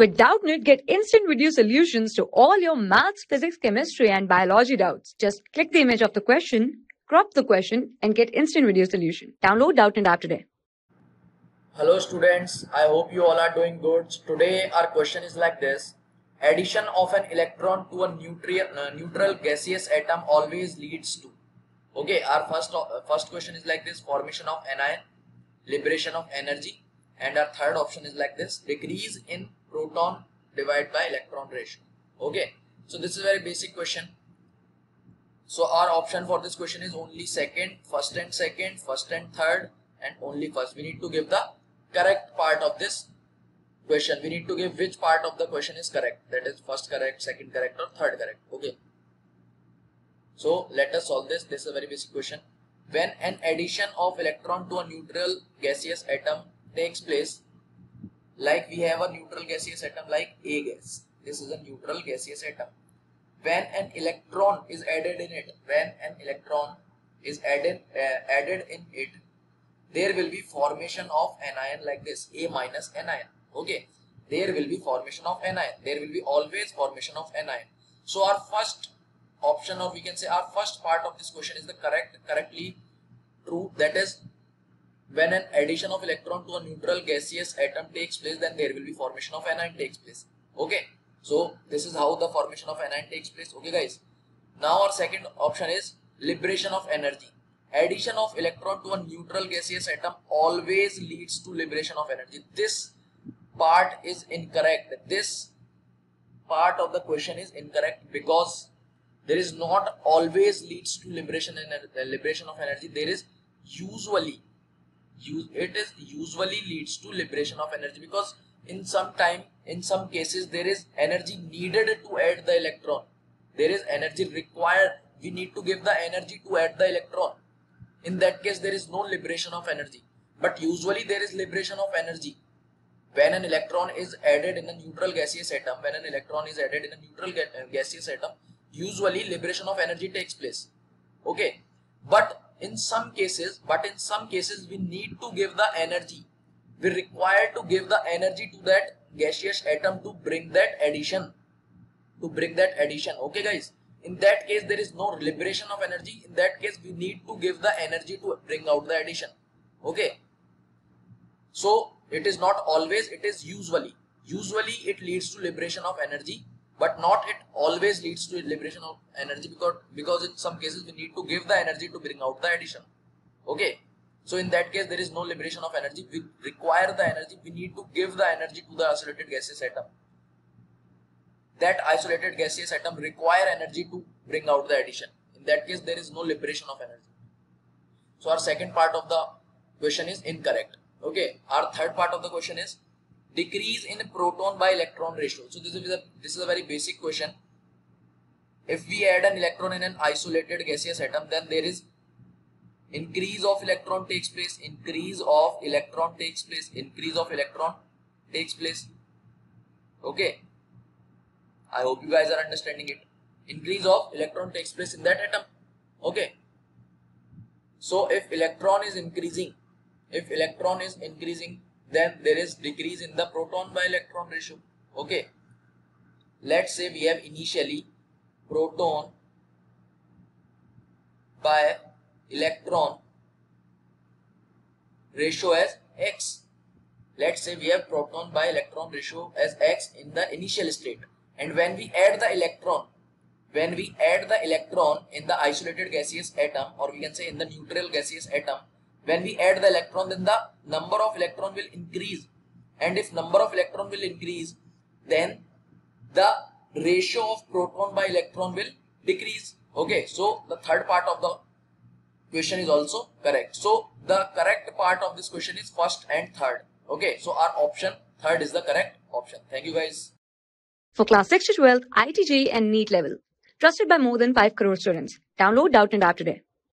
With Doubtnut, get instant video solutions to all your maths, physics, chemistry, and biology doubts. Just click the image of the question, crop the question, and get instant video solution. Download Doubtnut app today. Hello students, I hope you all are doing good. Today our question is like this. Addition of an electron to a neutral gaseous atom always leads to. Okay, our first question is like this: formation of anion, liberation of energy, and our third option is like this: decrease in proton divided by electron ratio. Okay, so this is a very basic question. So our option for this question is only second, first and third, and only first. We need to give the correct part of this question. We need to give which part of the question is correct, that is first correct, second correct, or third correct. Okay, so let us solve this. This is a very basic question. When an addition of electron to a neutral gaseous atom takes place, like we have a neutral gaseous atom like A gas. This is a neutral gaseous atom. When an electron is added in it, in it, there will be formation of anion like this, A minus anion. Okay, there will be formation of anion. There will be always formation of anion. So our first option, or we can say our first part of this question is the correctly true. That is, when an addition of electron to a neutral gaseous atom takes place, then there will be formation of anion takes place. Okay, so this is how the formation of anion takes place. Okay guys, now our second option is liberation of energy. Addition of electron to a neutral gaseous atom always leads to liberation of energy. This part is incorrect. This part of the question is incorrect, because there is not always leads to liberation of energy. There is usually leads to liberation of energy, because in some cases there is energy needed to add the electron. There is energy required. We need to give the energy to add the electron. In that case there is no liberation of energy, but usually there is liberation of energy when an electron is added in a neutral gaseous atom. Usually liberation of energy takes place. Okay, but in some cases we need to give the energy. We require to give the energy to that gaseous atom to bring that addition. Okay guys, in that case there is no liberation of energy. In that case we need to give the energy to bring out the addition. Okay, so it is not always, it is usually it leads to liberation of energy, but not it always leads to liberation of energy, because in some cases we need to give the energy to bring out the addition. Okay, so in that case there is no liberation of energy. We require the energy. We need to give the energy to the isolated gaseous atom. That isolated gaseous atom require energy to bring out the addition. In that case there is no liberation of energy. So our second part of the question is incorrect. Okay, our third part of the question is decrease in proton by electron ratio. So this is a very basic question. If we add an electron in an isolated gaseous atom, then there is increase of electron takes place. Okay, I hope you guys are understanding it. Increase of electron takes place in that atom. Okay, so if electron is increasing, then there is decrease in the proton by electron ratio. Okay, let's say we have initially proton by electron ratio as x. Let's say we have proton by electron ratio as x in the initial state, and when we add the electron in the isolated gaseous atom, or we can say in the neutral gaseous atom, when we add the electron, then the number of electron will increase, and if number of electron will increase, then the ratio of proton by electron will decrease. Okay, so the third part of the question is also correct. So the correct part of this question is first and third. Okay, so our option third is the correct option. Thank you guys. For class 6 to 12, IIT JEE and NEET level. Trusted by more than 5 crore students. Download Doubtnut app today.